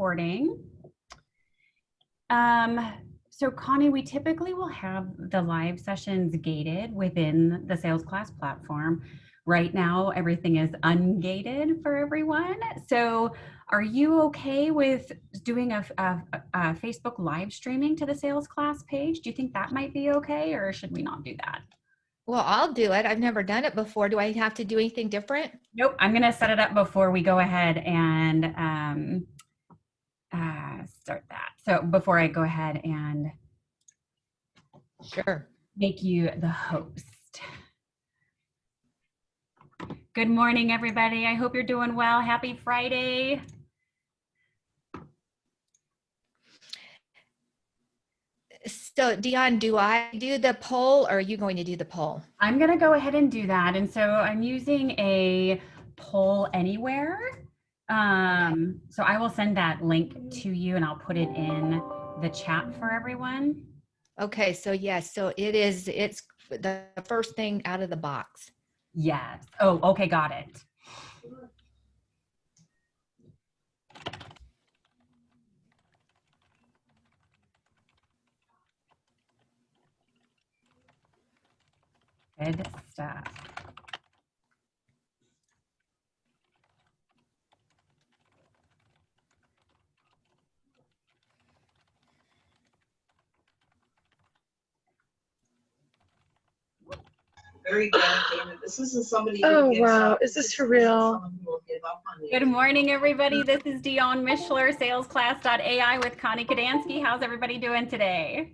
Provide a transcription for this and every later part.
recording. So Connie, we typically will have the live sessions gated within the SalesClass platform. Right now, everything is ungated for everyone. So are you okay with doing a Facebook live streaming to the SalesClass page? Do you think that might be okay, or should we not do that? Well, I'll do it. I've never done it before. Do I have to do anything different? Nope, I'm gonna set it up before we go ahead and start that. So before I go ahead and Sure. make you the host. Good morning, everybody. I hope you're doing well. Happy Friday. So Dionne, do I do the poll or are you going to do the poll? I'm gonna go ahead and do that. And so I'm using a poll anywhere. So I will send that link to you and I'll put it in the chat for everyone. Okay, so yes, so it's the first thing out of the box. Yes. Oh, okay, got it. Good stuff. Very dedicated. This isn't somebody who Oh, gives wow. up. Is this for real? Someone who will give up on you. Good morning, everybody. This is Dionne Mischler, SalesClass.ai with Connie Kadansky. How's everybody doing today?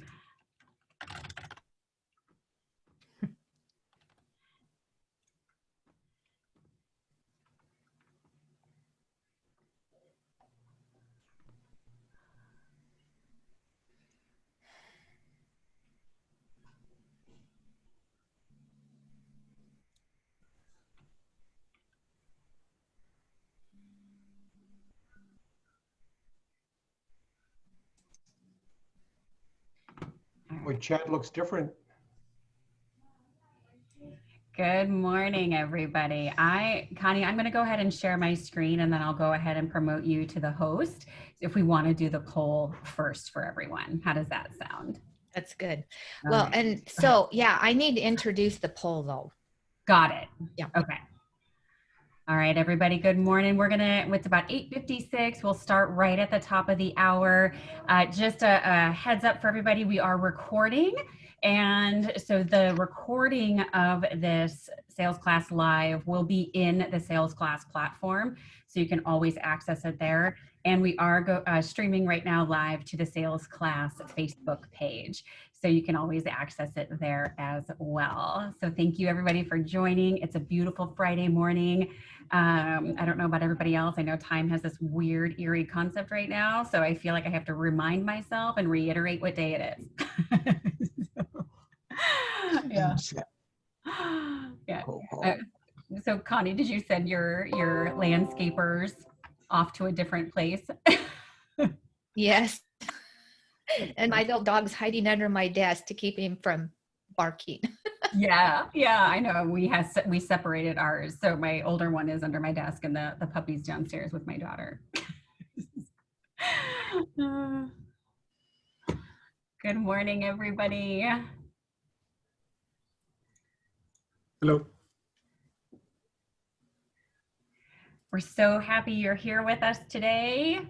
My chat looks different. Good morning, everybody. Connie, I'm going to go ahead and share my screen and then I'll go ahead and promote you to the host if we want to do the poll first for everyone. How does that sound? That's good. All Well, right. and so, yeah, I need to introduce the poll though. Got it. Yeah. Okay. All right, everybody, good morning. It's about 8:56. We'll start right at the top of the hour. Just a heads up for everybody, we are recording. And so the recording of this SalesClass Live will be in the SalesClass platform. So you can always access it there. And we are streaming right now live to the SalesClass Facebook page. So you can always access it there as well. So thank you everybody for joining. It's a beautiful Friday morning. I don't know about everybody else. I know time has this weird, eerie concept right now. So I feel like I have to remind myself and reiterate what day it is. Yeah. Yeah. So Connie, did you send your landscapers off to a different place? Yes. And my little dog's hiding under my desk to keep him from barking. Yeah, I know. We separated ours. So my older one is under my desk and the puppy's downstairs with my daughter. Good morning, everybody. Hello. We're so happy you're here with us today.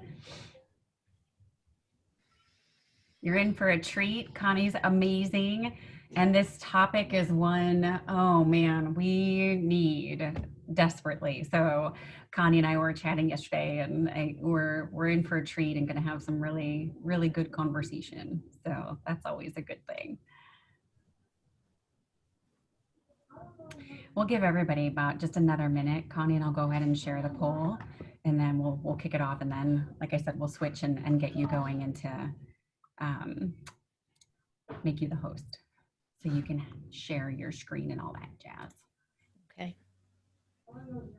You're in for a treat. Connie's amazing. And this topic is one, oh man, we need desperately. So Connie and I were chatting yesterday and we're in for a treat and gonna have some really, really good conversation. So that's always a good thing. We'll give everybody about just another minute. Connie and I'll go ahead and share the poll and then we'll kick it off. And then, like I said, we'll switch and get you going into make you the host so you can share your screen and all that jazz. Okay. Awesome.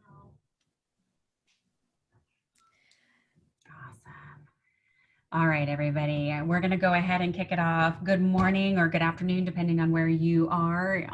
All right, everybody, we're going to go ahead and kick it off. Good morning or good afternoon, depending on where you are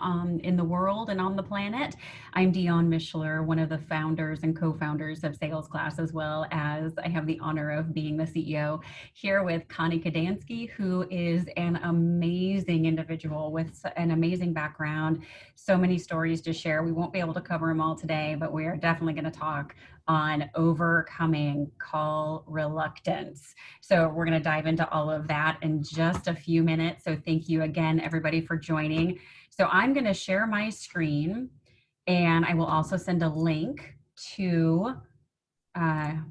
in the world and on the planet. I'm Dionne Mischler, one of the founders and co-founders of SalesClass, as well as I have the honor of being the CEO here with Connie Kadansky, who is an amazing individual with an amazing background, so many stories to share. We won't be able to cover them all today, but we are definitely going to talk on overcoming call reluctance. So we're going to dive into all of that in just a few minutes. So thank you again, everybody, for joining. So I'm going to share my screen, and I will also send a link to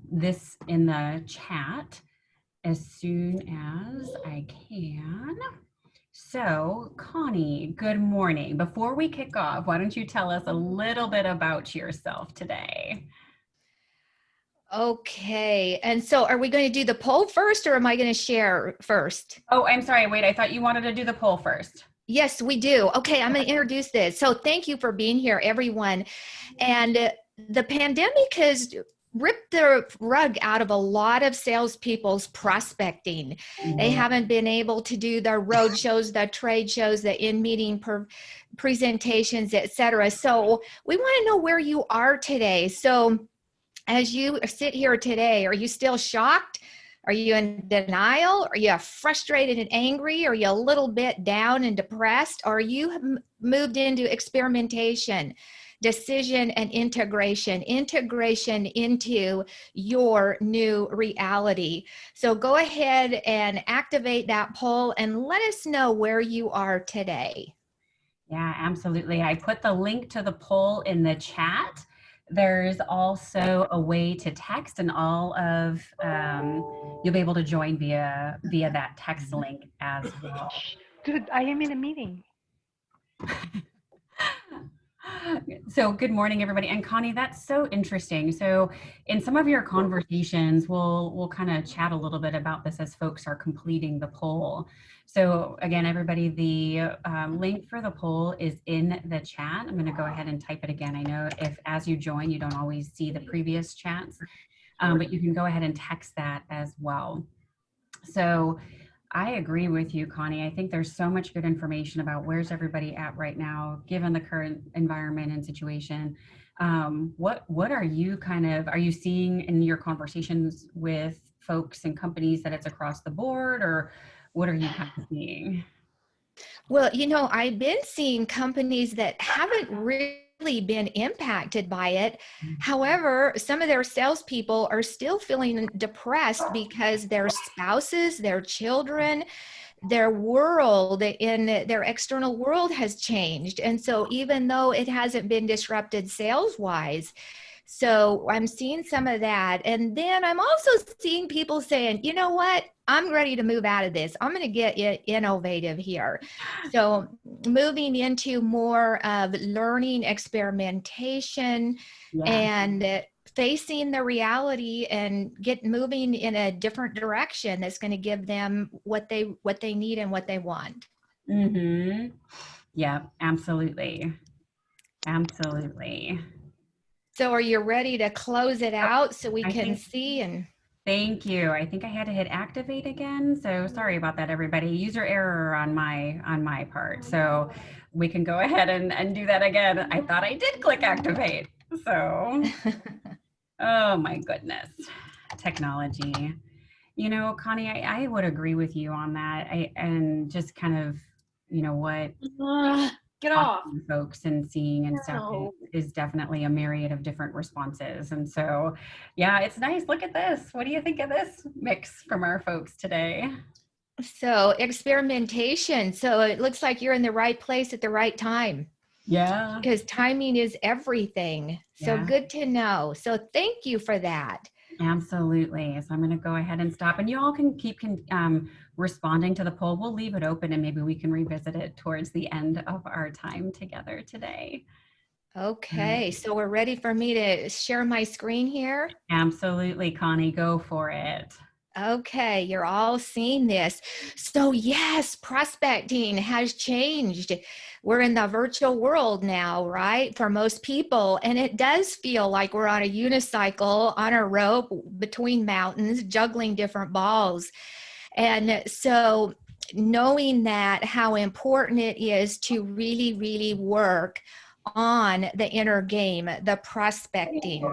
this in the chat as soon as I can. So Connie, good morning. Before we kick off, why don't you tell us a little bit about yourself today? Okay. And so are we going to do the poll first, or am I going to share first? Oh, I'm sorry. Wait, I thought you wanted to do the poll first. Yes, we do. Okay, I'm going to introduce this. So thank you for being here, everyone. And the pandemic has ripped the rug out of a lot of salespeople's prospecting. They haven't been able to do the road shows, the trade shows, the in-meeting presentations, etc. So we want to know where you are today. So as you sit here today, are you still shocked? Are you in denial? Are you frustrated and angry? Are you a little bit down and depressed? Or are you moved into experimentation, decision, and integration into your new reality? So go ahead and activate that poll and let us know where you are today. Yeah, absolutely. I put the link to the poll in the chat. There's also a way to text, and all of you'll be able to join via that text link as well. Dude, I am in a meeting. So good morning, everybody. And Connie, that's so interesting. So in some of your conversations, we'll kind of chat a little bit about this as folks are completing the poll. So again, everybody, the link for the poll is in the chat. I'm going to go ahead and type it again. I know if as you join, you don't always see the previous chats, but you can go ahead and text that as well. So I agree with you, Connie. I think there's so much good information about where's everybody at right now, given the current environment and situation. What are you are you seeing in your conversations with folks and companies that it's across the board, or what are you kind of seeing? Well, you know, I've been seeing companies that haven't really been impacted by it. However, some of their salespeople are still feeling depressed because their spouses, their children, their world in their external world has changed. And so even though it hasn't been disrupted sales-wise, so I'm seeing some of that. And then I'm also seeing people saying, you know what, I'm ready to move out of this. I'm going to get innovative here. So moving into more of learning, experimentation, and facing the reality and moving in a different direction that's going to give them what they need and what they want. Mm-hmm. Yeah, absolutely. Absolutely. So are you ready to close it out so we can see? And thank you. I think I had to hit activate again. So sorry about that, everybody. User error on my part. So we can go ahead and do that again. I thought I did click activate. So, oh my goodness, technology. You know, Connie, I would agree with you on that. And just kind of, you know what? Get off. Folks and seeing and stuff is definitely a myriad of different responses. And so, yeah, it's nice. Look at this. What do you think of this mix from our folks today? So experimentation. So it looks like you're in the right place at the right time. Yeah. Because timing is everything. So good to know. So thank you for that. Absolutely. So I'm going to go ahead and stop, and you all can keep responding to the poll. We'll leave it open, and maybe we can revisit it towards the end of our time together today. Okay, so we're ready for me to share my screen here? Absolutely, Connie, go for it. Okay, you're all seeing this. So yes, prospecting has changed. We're in the virtual world now, right? For most people. And it does feel like we're on a unicycle on a rope between mountains, juggling different balls. And so knowing that, how important it is to really, really work on the inner game, the prospecting.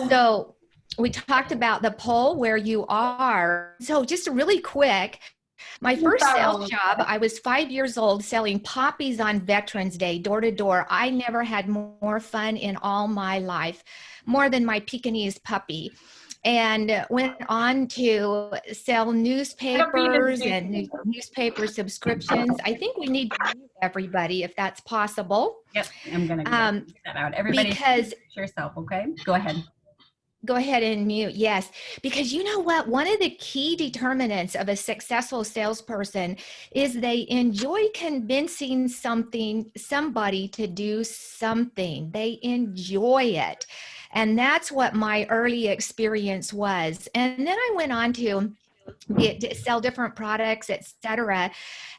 So we talked about the poll where you are. So just really quick, my first sales job, I was 5 years old selling poppies on Veterans Day, door to door. I never had more fun in all my life, more than my Pekingese puppy. And went on to sell newspapers and newspaper subscriptions. I think we need to mute everybody if that's possible. Yep, I'm going to get that out. Everybody, because yourself, okay? Go ahead. Go ahead and mute. Yes. Because you know what? One of the key determinants of a successful salesperson is they enjoy convincing somebody to do something. They enjoy it. And that's what my early experience was. And then I went on to sell different products, etc.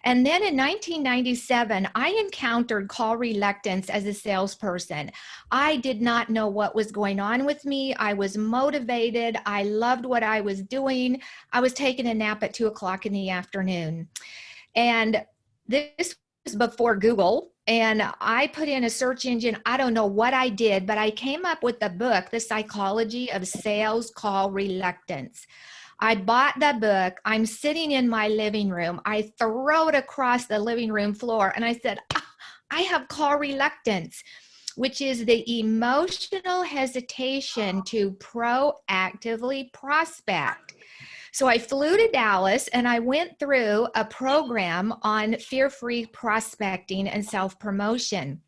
And then in 1997, I encountered call reluctance as a salesperson. I did not know what was going on with me. I was motivated. I loved what I was doing. I was taking a nap at 2:00 in the afternoon. And this was before Google. And I put in a search engine. I don't know what I did, but I came up with the book, The Psychology of Sales Call Reluctance. I bought the book. I'm sitting in my living room. I throw it across the living room floor and I said, I have call reluctance, which is the emotional hesitation to proactively prospect. So I flew to Dallas and I went through a program on fear-free prospecting and self-promotion.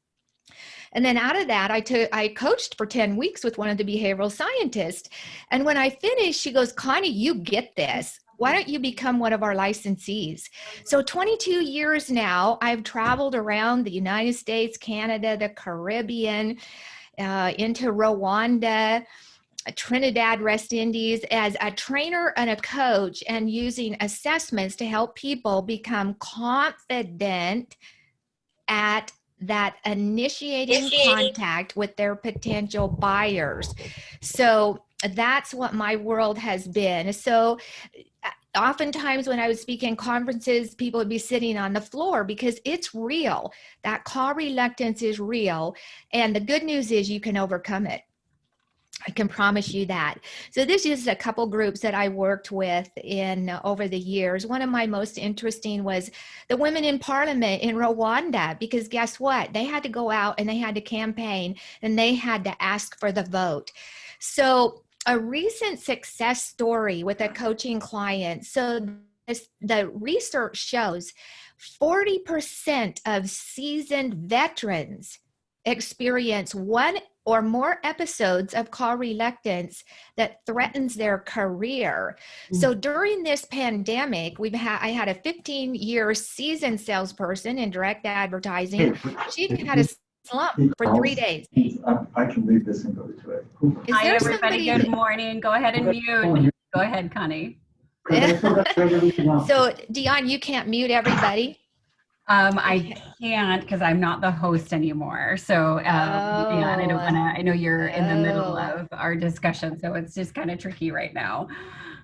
And then out of that, I coached for 10 weeks with one of the behavioral scientists. And when I finished, she goes, Connie, you get this. Why don't you become one of our licensees? So 22 years now, I've traveled around the United States, Canada, the Caribbean, into Rwanda, Trinidad, West Indies as a trainer and a coach, and using assessments to help people become confident at that initiating contact with their potential buyers. So that's what my world has been. So oftentimes when I would speak in conferences, people would be sitting on the floor because it's real. That call reluctance is real. And the good news is you can overcome it. I can promise you that. So this is a couple groups that I worked with in over the years. One of my most interesting was the women in parliament in Rwanda, because guess what? They had to go out and they had to campaign and they had to ask for the vote. So a recent success story with a coaching client. So the research shows 40% of seasoned veterans experience one or more episodes of call reluctance that threatens their career. So during this pandemic, I had a 15-year seasoned salesperson in direct advertising. She had a slump for 3 days. I can leave this and go to it. Hi, everybody. Good morning. Go ahead and mute. Go ahead, Connie. So Dionne, you can't mute everybody. I can't because I'm not the host anymore. So yeah, I don't want to, I know you're in the middle of our discussion, so it's just kind of tricky right now.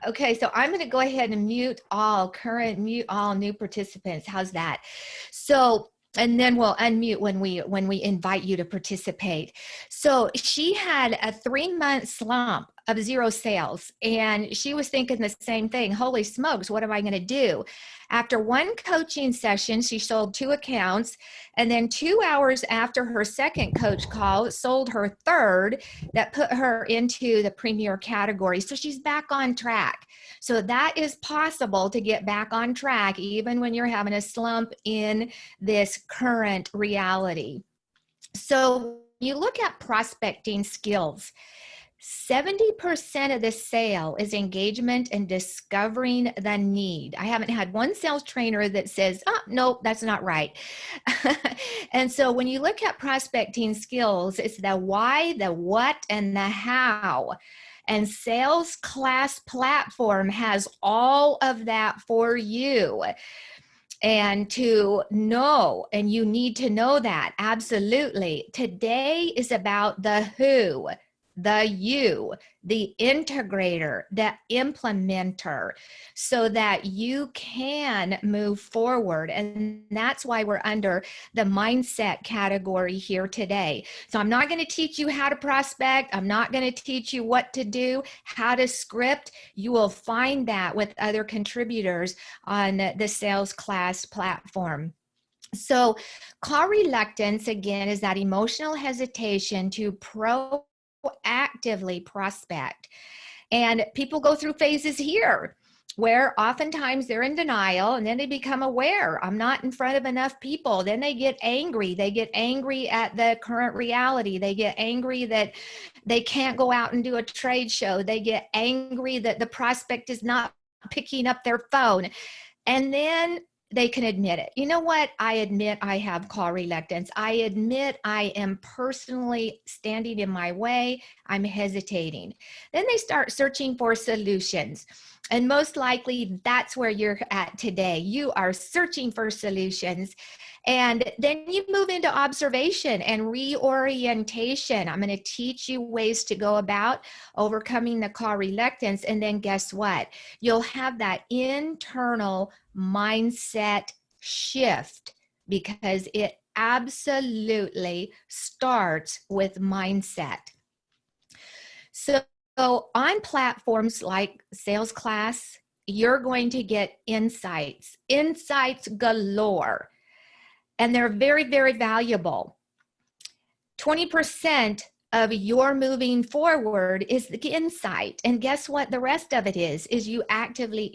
Okay, so I'm going to go ahead and mute all new participants. How's that? So, and then we'll unmute when we invite you to participate. So she had a 3-month slump of 0 sales, and she was thinking the same thing. Holy smokes, what am I going to do? After one coaching session, she sold 2 accounts, and then 2 hours after her second coach call, sold her third that put her into the premier category. So she's back on track. So that is possible to get back on track even when you're having a slump in this current reality. So you look at prospecting skills. 70% of the sale is engagement and discovering the need. I haven't had one sales trainer that says, oh, nope, that's not right. And so when you look at prospecting skills, it's the why, the what, and the how. And SalesClass platform has all of that for you. And to know, and you need to know that, absolutely. Today is about the who, the you, the integrator, the implementer, so that you can move forward. And that's why we're under the mindset category here today. So I'm not going to teach you how to prospect. I'm not going to teach you what to do, how to script. You will find that with other contributors on the SalesClass platform. So call reluctance, again, is that emotional hesitation to proactively prospect. And people go through phases here where oftentimes they're in denial, and then they become aware, I'm not in front of enough people. Then they get angry. They get angry at the current reality. They get angry that they can't go out and do a trade show. They get angry that the prospect is not picking up their phone. And then they can admit it. You know what? I admit I have call reluctance. I admit I am personally standing in my way. I'm hesitating. Then they start searching for solutions. And most likely that's where you're at today. You are searching for solutions. And then you move into observation and reorientation. I'm going to teach you ways to go about overcoming the call reluctance. And then guess what? You'll have that internal mindset shift, because it absolutely starts with mindset. So on platforms like SalesClass, you're going to get insights galore, and they're very, very valuable. 20% of your moving forward is the insight. And guess what? The rest of it is you actively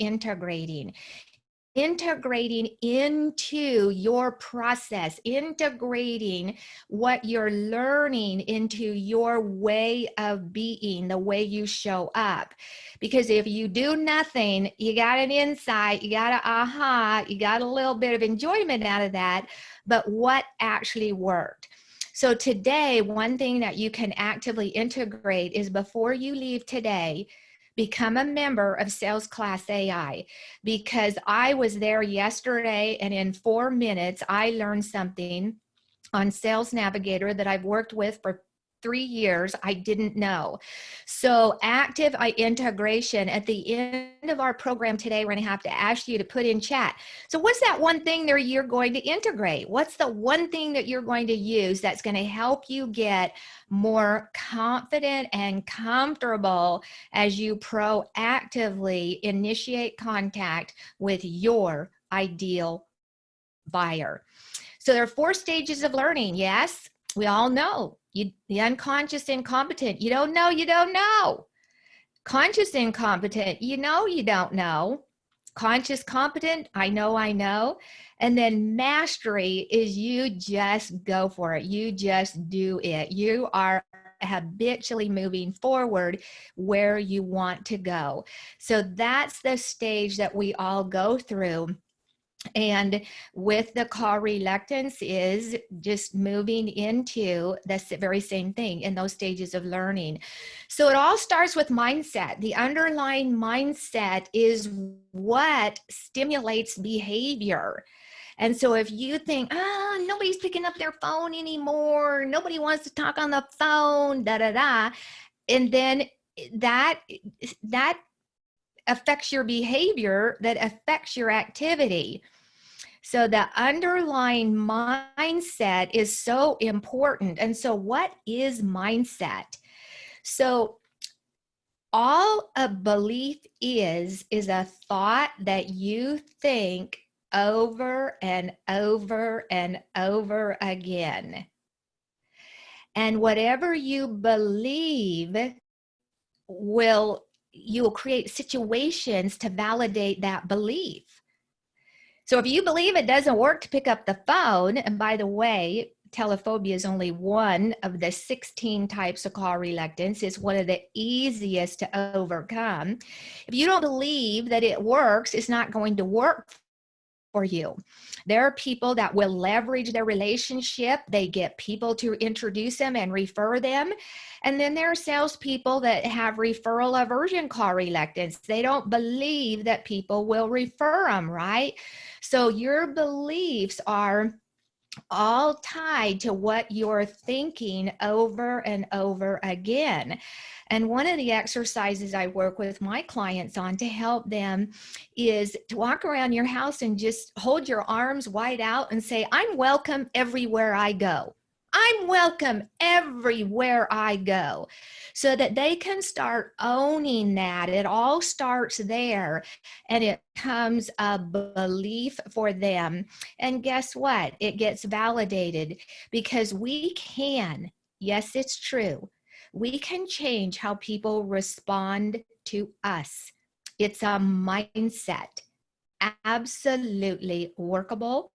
integrating into your process, integrating what you're learning into your way of being, the way you show up. Because if you do nothing, you got an insight, you got an aha, you got a little bit of enjoyment out of that, but what actually worked? So today, one thing that you can actively integrate is, before you leave today, become a member of SalesClass AI, because I was there yesterday, and in 4 minutes, I learned something on Sales Navigator that I've worked with for 3 years I didn't know. So active integration. At the end of our program today, we're going to have to ask you to put in chat. So what's that one thing that you're going to integrate? What's the one thing that you're going to use that's going to help you get more confident and comfortable as you proactively initiate contact with your ideal buyer? So there are 4 stages of learning. Yes, we all know. The unconscious incompetent, you don't know, you don't know. Conscious incompetent, you know, you don't know. Conscious competent, I know, I know. And then mastery is you just go for it. You just do it. You are habitually moving forward where you want to go. So that's the stage that we all go through. And with the call reluctance is just moving into the very same thing in those stages of learning. So it all starts with mindset. The underlying mindset is what stimulates behavior. And so if you think, nobody's picking up their phone anymore, nobody wants to talk on the phone, and then that affects your behavior, that affects your activity. So the underlying mindset is so important. And so what is mindset? So all a belief is a thought that you think over and over and over again. And whatever you believe you will create situations to validate that belief. So if you believe it doesn't work to pick up the phone, and by the way, telephobia is only one of the 16 types of call reluctance. It's one of the easiest to overcome. If you don't believe that it works, it's not going to work for you. There are people that will leverage their relationship. They get people to introduce them and refer them. And then there are salespeople that have referral aversion, call reluctance. They don't believe that people will refer them, right? So your beliefs are all tied to what you're thinking over and over again. And one of the exercises I work with my clients on to help them is to walk around your house and just hold your arms wide out and say, I'm welcome everywhere I go. I'm welcome everywhere I go, so that they can start owning that. It all starts there, and it becomes a belief for them. And guess what? It gets validated, because we can, yes, it's true, we can change how people respond to us. It's a mindset, absolutely workable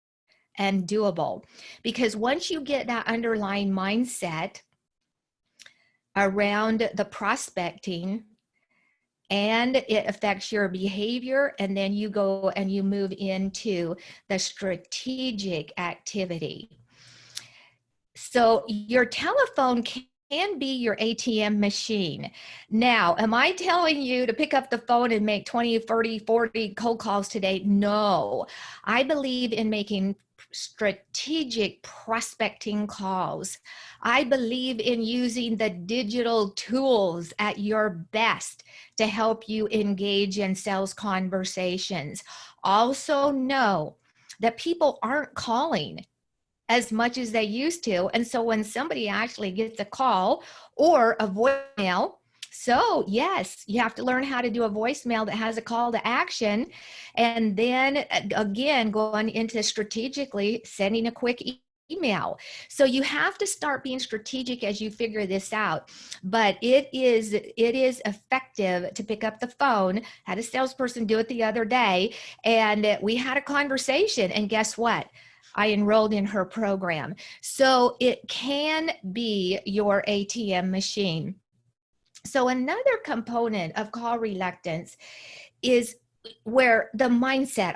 and doable. Because once you get that underlying mindset around the prospecting, and it affects your behavior, and then you go and you move into the strategic activity. So your telephone can be your ATM machine. Now, am I telling you to pick up the phone and make 20, 30, 40 cold calls today? No. I believe in making strategic prospecting calls. I believe in using the digital tools at your best to help you engage in sales conversations. Also know that people aren't calling as much as they used to. And so when somebody actually gets a call or a voicemail, so yes, you have to learn how to do a voicemail that has a call to action. And then again, going into strategically sending a quick email. So you have to start being strategic as you figure this out. But it is effective to pick up the phone. I had a salesperson do it the other day, and we had a conversation, and guess what? I enrolled in her program. So it can be your ATM machine. So another component of call reluctance is where the mindset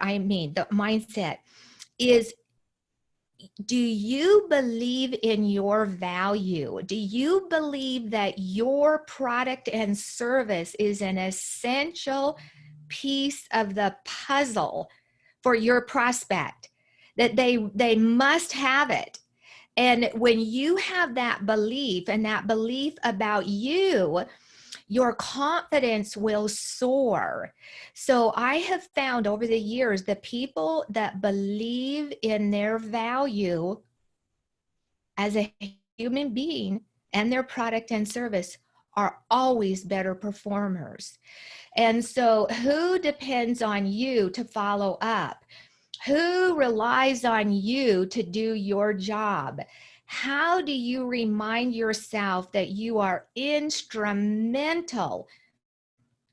is, do you believe in your value? Do you believe that your product and service is an essential piece of the puzzle for your prospect? That they must have it. And when you have that belief, and that belief about you, your confidence will soar. So I have found over the years, the people that believe in their value as a human being and their product and service are always better performers. And so who depends on you to follow up? Who relies on you to do your job? How do you remind yourself that you are instrumental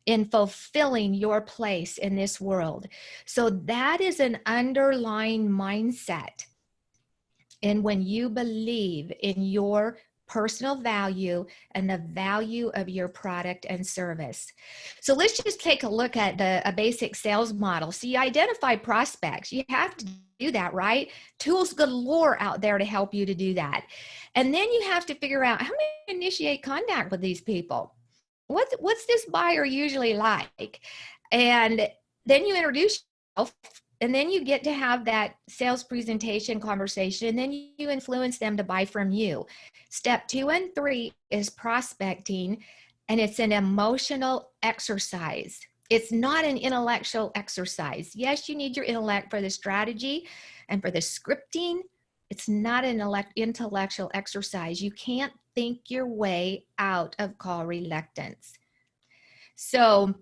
in fulfilling your place in this world? So that is an underlying mindset. And when you believe in your personal value and the value of your product and service. So let's just take a look at a basic sales model. So you identify prospects. You have to do that, right? Tools galore out there to help you to do that. And then you have to figure out how to initiate contact with these people. What's this buyer usually like? And then you introduce yourself. And then you get to have that sales presentation conversation, and then you influence them to buy from you. Step 2 and 3 is prospecting, and it's an emotional exercise. It's not an intellectual exercise. Yes, you need your intellect for the strategy and for the scripting. It's not an intellectual exercise. You can't think your way out of call reluctance. So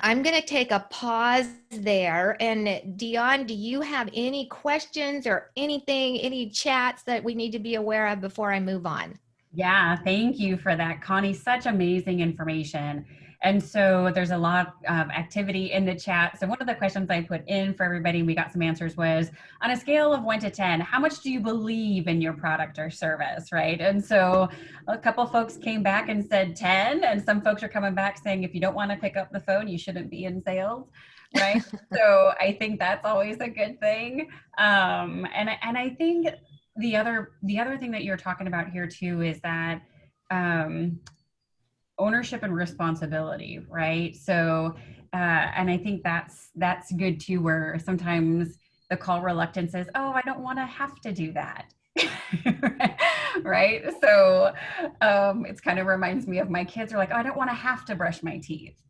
I'm going to take a pause there. And Dionne, do you have any questions or anything, any chats that we need to be aware of before I move on? Yeah, thank you for that, Connie. Such amazing information. And so there's a lot of activity in the chat. So one of the questions I put in for everybody, we got some answers, was on a scale of 1 to 10, how much do you believe in your product or service, right? And so a couple folks came back and said 10, and some folks are coming back saying if you don't want to pick up the phone, you shouldn't be in sales, right? So I think that's always a good thing. And I think the other thing that you're talking about here too is that ownership and responsibility, right? So, and I think that's good too, where sometimes the call reluctance is, oh, I don't want to have to do that. Right? So it's kind of reminds me of my kids are like, oh, I don't want to have to brush my teeth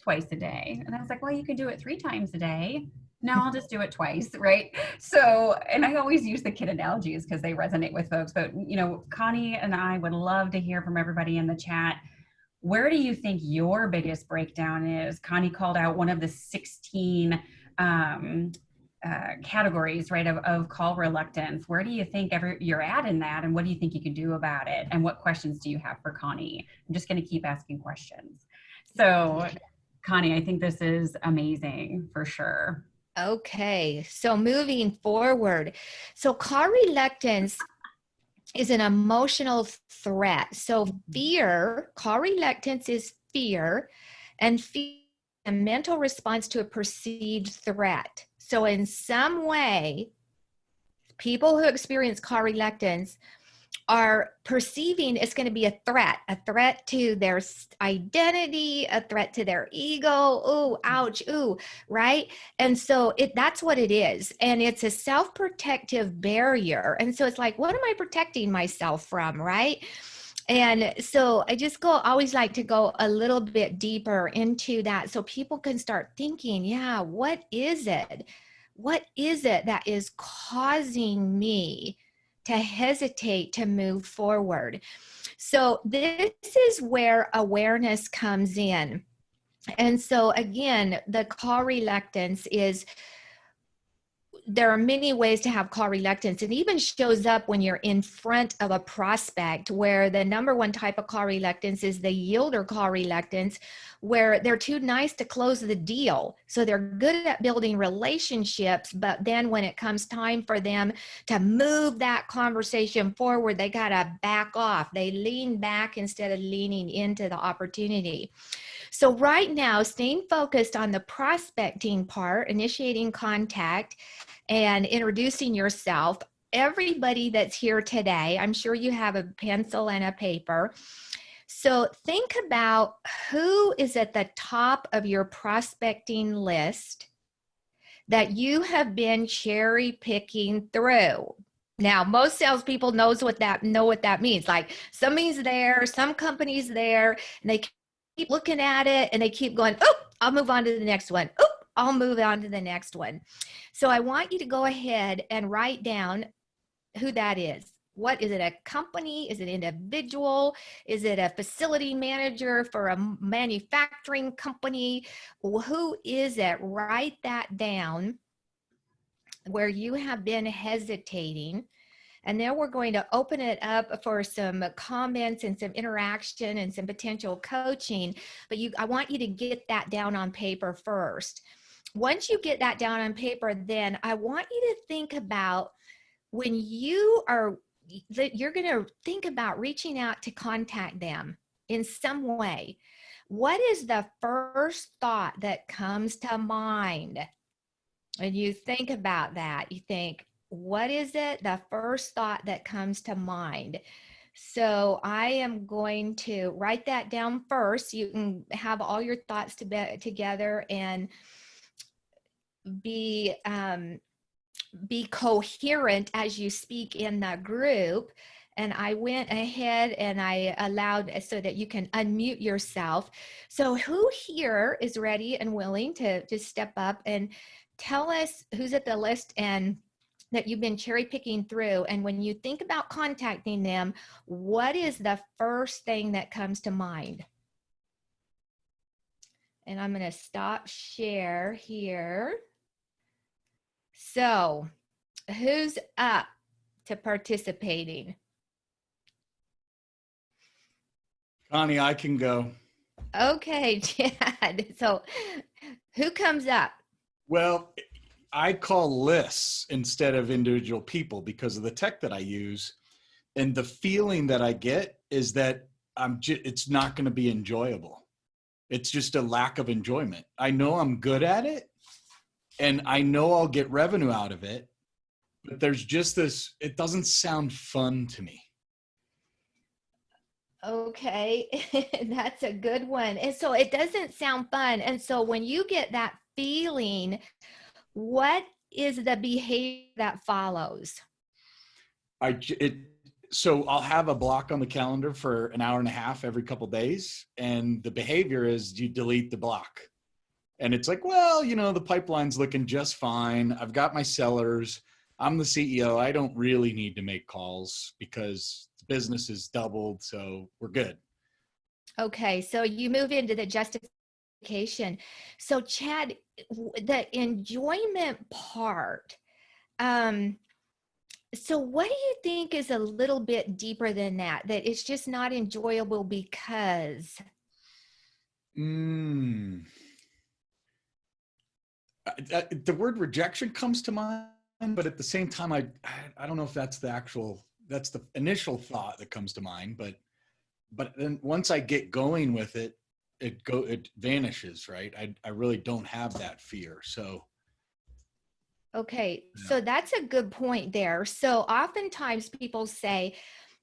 twice a day. And I was like, well, you can do it 3 times a day. No, I'll just do it twice, right? So, and I always use the kid analogies because they resonate with folks. But, you know, Connie and I would love to hear from everybody in the chat. Where do you think your biggest breakdown is? Connie called out one of the 16 categories, right, of call reluctance. Where do you think you're at in that, and what do you think you can do about it? And what questions do you have for Connie? I'm just going to keep asking questions. So, Connie, I think this is amazing for sure. Okay, so moving forward. So call reluctance is an emotional threat. So fear, call reluctance is fear, and fear a mental response to a perceived threat. So in some way, people who experience call reluctance are perceiving it's going to be a threat to their identity, a threat to their ego. Oh, ouch, ooh, right? And so that's what it is. And it's a self-protective barrier. And so it's like, what am I protecting myself from, right? And so I just always like to go a little bit deeper into that so people can start thinking, yeah, what is it? What is it that is causing me to hesitate to move forward? So this is where awareness comes in. And so again, the call reluctance is, there are many ways to have call reluctance. It even shows up when you're in front of a prospect, where the number one type of call reluctance is the yielder call reluctance, where they're too nice to close the deal. So they're good at building relationships, but then when it comes time for them to move that conversation forward, they got to back off. They lean back instead of leaning into the opportunity. So right now, staying focused on the prospecting part, initiating contact and introducing yourself. Everybody that's here today, I'm sure you have a pencil and a paper. So think about who is at the top of your prospecting list that you have been cherry picking through. Now, most salespeople know what that means. Like, somebody's there, some company's there, and they keep looking at it and they keep going, oh, I'll move on to the next one. Oh, I'll move on to the next one. So I want you to go ahead and write down who that is. What is it? A company? Is it an individual? Is it a facility manager for a manufacturing company? Who is it? Write that down where you have been hesitating. And then we're going to open it up for some comments and some interaction and some potential coaching. But I want you to get that down on paper first. Once you get that down on paper, then I want you to think about when you're going to think about reaching out to contact them in some way. What is the first thought that comes to mind? And you think about that, you think, what is it? The first thought that comes to mind. So I am going to write that down first. You can have all your thoughts together and be coherent as you speak in the group. And I went ahead and I allowed so that you can unmute yourself. So who here is ready and willing to just step up and tell us who's at the list and that you've been cherry picking through? And when you think about contacting them, what is the first thing that comes to mind? And I'm going to stop share here. So who's up to participating? Connie, I can go. Okay, Chad. So who comes up? Well, I call lists instead of individual people because of the tech that I use. And the feeling that I get is that it's not going to be enjoyable. It's just a lack of enjoyment. I know I'm good at it and I know I'll get revenue out of it, but there's just this, it doesn't sound fun to me. Okay, that's a good one. And so it doesn't sound fun. And so when you get that feeling, what is the behavior that follows? So I'll have a block on the calendar for an hour and a half every couple of days. And the behavior is you delete the block. And it's like, well, the pipeline's looking just fine. I've got my sellers. I'm the CEO. I don't really need to make calls because the business is doubled. So we're good. Okay, so you move into the justification. So Chad, the enjoyment part, so what do you think is a little bit deeper than that it's just not enjoyable because? The word rejection comes to mind, but at the same time, I don't know if that's that's the initial thought that comes to mind, but then once I get going with it, it vanishes, right? I really don't have that fear. So. Okay, so that's a good point there. So oftentimes people say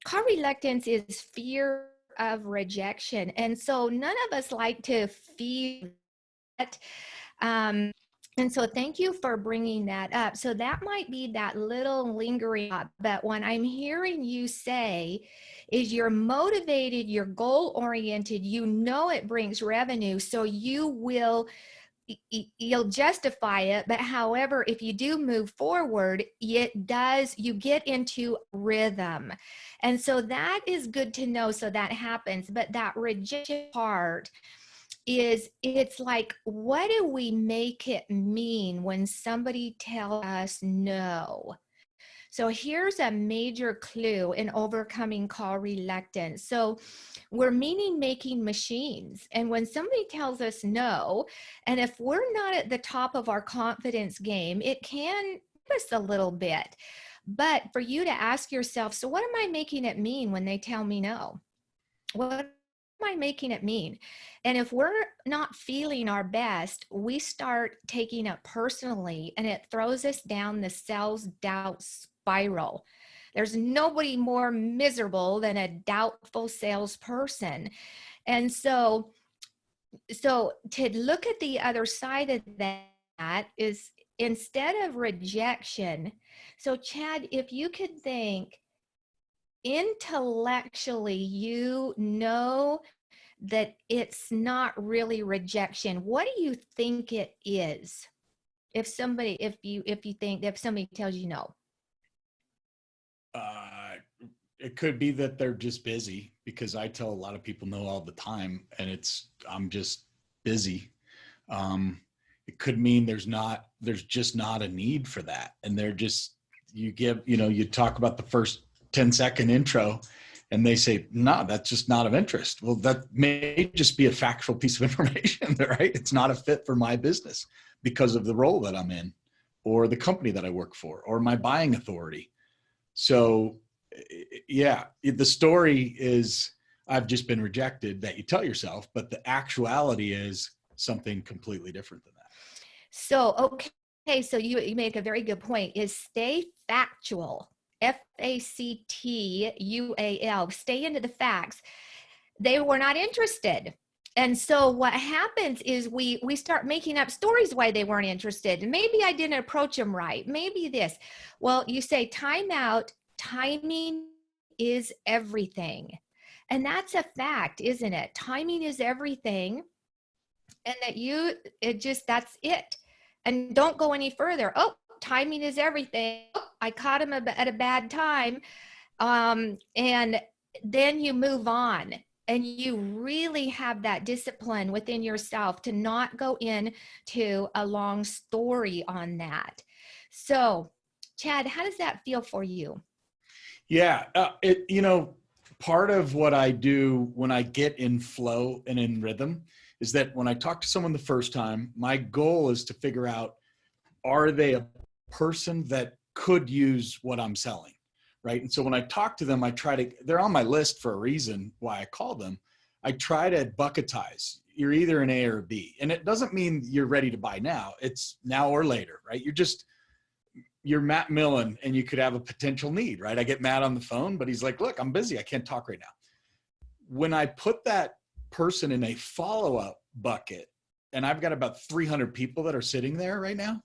car reluctance is fear of rejection. And so none of us like to feel that. And so thank you for bringing that up. So that might be that little lingering up, but what I'm hearing you say is you're motivated, you're goal oriented, it brings revenue. So you'll justify it, but however, if you do move forward, you get into rhythm. And so that is good to know. So that happens, but that rejection part it's like, what do we make it mean when somebody tells us no? So here's a major clue in overcoming call reluctance. So we're meaning making machines. And when somebody tells us no, and if we're not at the top of our confidence game, it can give us a little bit. But for you to ask yourself, so what am I making it mean when they tell me no? What am I making it mean? And if we're not feeling our best, we start taking it personally and it throws us down the self-doubt spiral. There's nobody more miserable than a doubtful salesperson. And so to look at the other side of that is instead of rejection. So Chad, if you could think intellectually, that it's not really rejection. What do you think it is? If somebody tells you no. It could be that they're just busy, because I tell a lot of people no all the time, and I'm just busy. It could mean there's just not a need for that. And you talk about the first 10-second intro and they say, no, that's just not of interest. Well, that may just be a factual piece of information, right? It's not a fit for my business because of the role that I'm in, or the company that I work for, or my buying authority. So yeah, the story is I've just been rejected that you tell yourself, but the actuality is something completely different than that. So, okay. So you make a very good point, is stay factual. FACTUAL, stay into the facts. They were not interested. And so what happens is we start making up stories why they weren't interested. Maybe I didn't approach them right. Maybe this. Well, you say time out. Timing is everything. And that's a fact, isn't it? Timing is everything. And that's it. And don't go any further. Oh, timing is everything. Oh, I caught him at a bad time. And then you move on. And you really have that discipline within yourself to not go into a long story on that. So, Chad, how does that feel for you? Yeah, part of what I do when I get in flow and in rhythm is that when I talk to someone the first time, my goal is to figure out, are they a person that could use what I'm selling, right? And so when I talk to them, they're on my list for a reason why I call them. I try to bucketize. You're either an A or a B. And it doesn't mean you're ready to buy now. It's now or later, right? You're Matt Millen and you could have a potential need, right? I get Matt on the phone, but he's like, look, I'm busy. I can't talk right now. When I put that person in a follow-up bucket, and I've got about 300 people that are sitting there right now,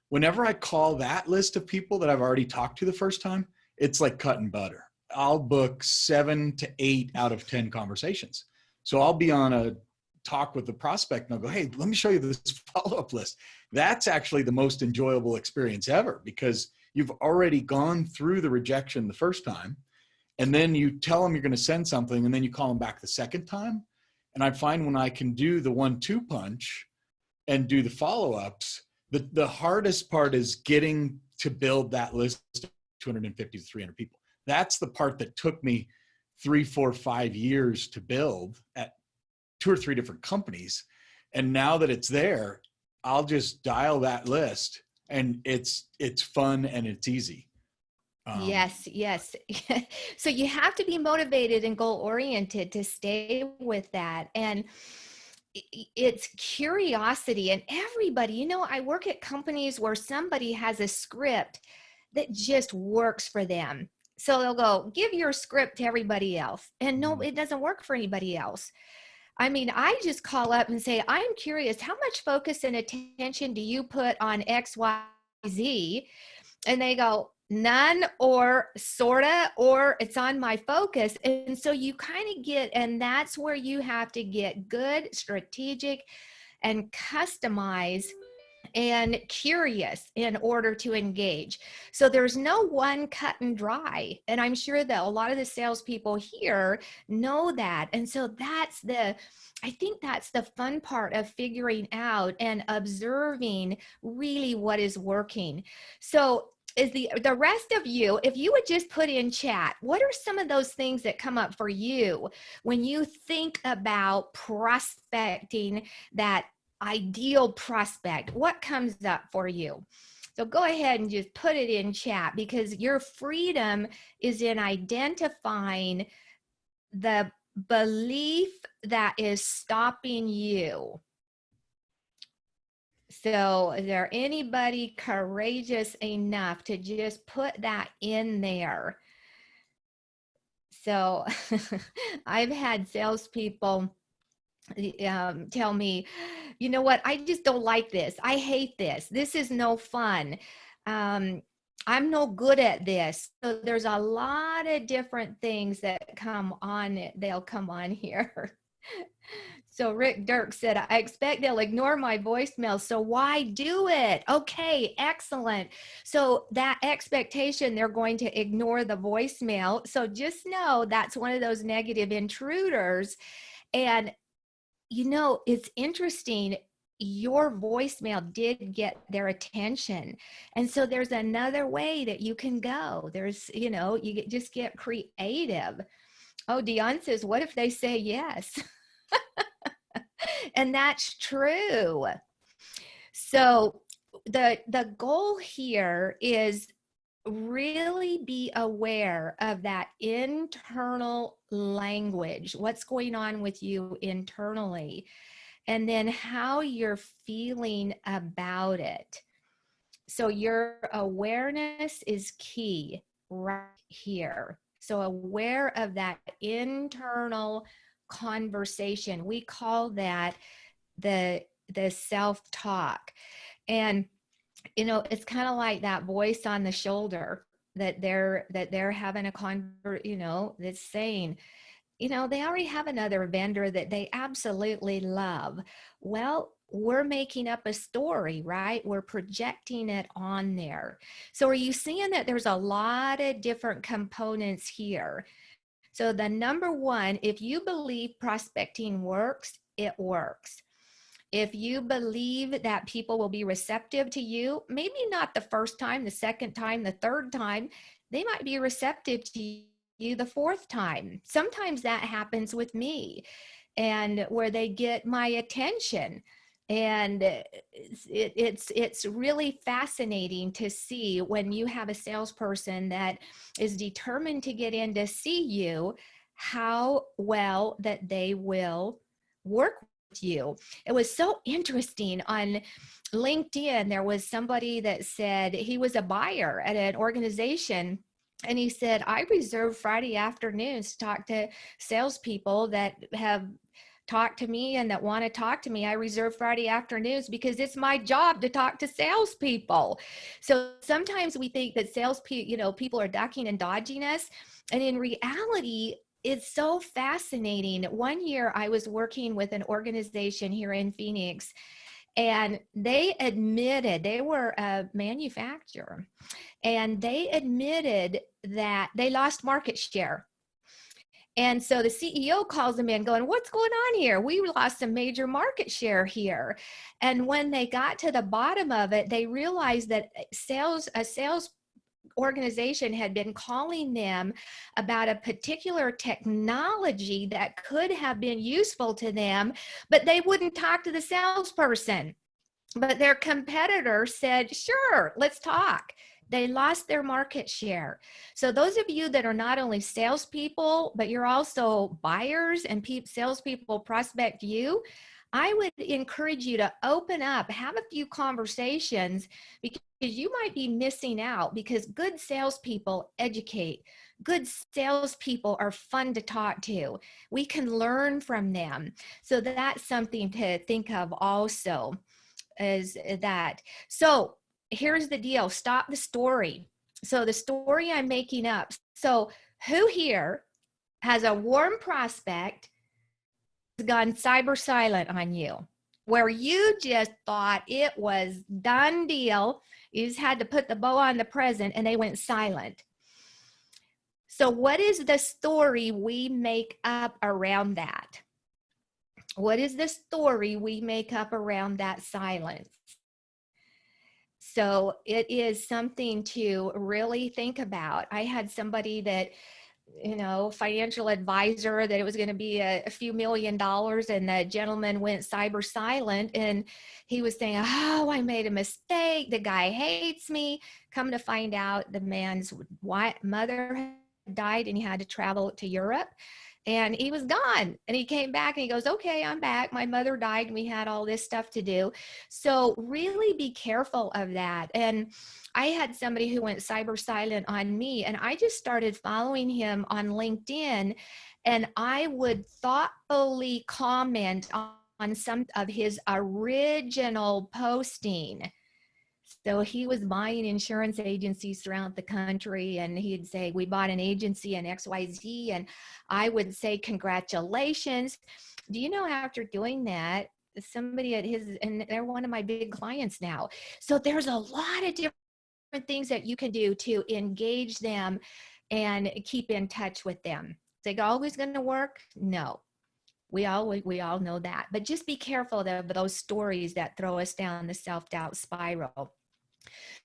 whenever I call that list of people that I've already talked to the first time, it's like cutting butter. I'll book 7 to 8 out of 10 conversations. So I'll be on a talk with the prospect and I'll go, hey, let me show you this follow-up list. That's actually the most enjoyable experience ever, because you've already gone through the rejection the first time, and then you tell them you're going to send something, and then you call them back the second time. And I find when I can do the 1-2 punch and do the follow-ups, the hardest part is getting to build that list of 250 to 300 people. That's the part that took me 3, 4, 5 years to build at 2 or 3 different companies. And now that it's there, I'll just dial that list, and it's fun and it's easy. Yes. So you have to be motivated and goal oriented to stay with that. And it's curiosity. And everybody, I work at companies where somebody has a script that just works for them. So they'll go, give your script to everybody else. And no, it doesn't work for anybody else. I mean, I just call up and say, I'm curious, how much focus and attention do you put on X, Y, Z? And they go, none, or sorta, or it's on my focus. And so you kind of get, and that's where you have to get good, strategic, and customize and curious in order to engage. So there's no one cut and dry. And I'm sure that a lot of the salespeople here know that. And so I think that's the fun part of figuring out and observing really what is working. So is the rest of you, if you would just put in chat, what are some of those things that come up for you when you think about prospecting that ideal prospect? What comes up for you? So go ahead and just put it in chat, because your freedom is in identifying the belief that is stopping you. So is there anybody courageous enough to just put that in there? So I've had salespeople tell me, you know what, I just don't like this. I hate this. This is no fun. I'm no good at this. So there's a lot of different things that come on. They'll come on here. So Rick Dirk said, I expect they'll ignore my voicemail. So why do it? Okay, excellent. So that expectation, they're going to ignore the voicemail. So just know that's one of those negative intruders. And it's interesting. Your voicemail did get their attention. And so there's another way that you can go. There's, just get creative. Oh, Dionne says, what if they say yes? And that's true. So the goal here is really be aware of that internal language, what's going on with you internally, and then how you're feeling about it. So your awareness is key right here. So aware of that internal conversation. We call that the self-talk. And it's kind of like that voice on the shoulder that they're having a that's saying, they already have another vendor that they absolutely love. Well, we're making up a story, right? We're projecting it on there. So are you seeing that there's a lot of different components here? So the number one, if you believe prospecting works, it works. If you believe that people will be receptive to you, maybe not the first time, the second time, the third time, they might be receptive to you the fourth time. Sometimes that happens with me, and where they get my attention. And it's really fascinating to see when you have a salesperson that is determined to get in to see you, how well that they will work with you. It was so interesting on LinkedIn. There was somebody that said he was a buyer at an organization. And he said, I reserve Friday afternoons to talk to salespeople that have talked to me and that want to talk to me. I reserve Friday afternoons because it's my job to talk to salespeople. So sometimes we think that salespeople, people are ducking and dodging us. And in reality, it's so fascinating. One year I was working with an organization here in Phoenix, and they admitted, they were a manufacturer, and they admitted that they lost market share. And so the CEO calls them in going, what's going on here? We lost some major market share here. And when they got to the bottom of it, they realized that a sales organization had been calling them about a particular technology that could have been useful to them, but they wouldn't talk to the salesperson. But their competitor said, sure, let's talk. They lost their market share. So those of you that are not only salespeople, but you're also buyers and salespeople prospect you, I would encourage you to open up, have a few conversations, because you might be missing out, because good salespeople educate. Good salespeople are fun to talk to. We can learn from them. So that's something to think of also, is that. So here's the deal. Stop the story. So the story I'm making up. So who here has a warm prospect gone cyber silent on you, where you just thought it was done deal? You just had to put the bow on the present and they went silent. So what is the story we make up around that? What is the story we make up around that silence? So it is something to really think about. I had somebody that, financial advisor, that it was going to be a few $1 million, and the gentleman went cyber silent, and he was saying, oh, I made a mistake. The guy hates me. Come to find out, the man's mother died and he had to travel to Europe. And he was gone, and he came back and he goes, okay, I'm back. My mother died and we had all this stuff to do. So really be careful of that. And I had somebody who went cyber silent on me, and I just started following him on LinkedIn, and I would thoughtfully comment on some of his original posting. So he was buying insurance agencies throughout the country, and he'd say, we bought an agency in XYZ, and I would say, congratulations. Do you know, after doing that, somebody at his, and they're one of my big clients now. So there's a lot of different things that you can do to engage them and keep in touch with them. Is it always going to work? No. We all know that, but just be careful of those stories that throw us down the self-doubt spiral.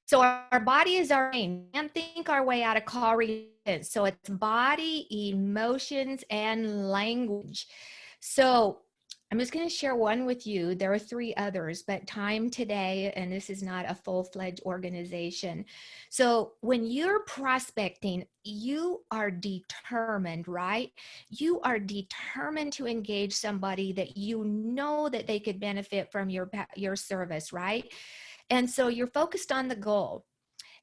So our body is our brain. We can't think our way out of call resistance. So it's body, emotions, and language. So I'm just going to share one with you. There are 3 others, but time today, and this is not a full-fledged organization. So when you're prospecting, you are determined, right? You are determined to engage somebody that you know that they could benefit from your service, right? And so you're focused on the goal.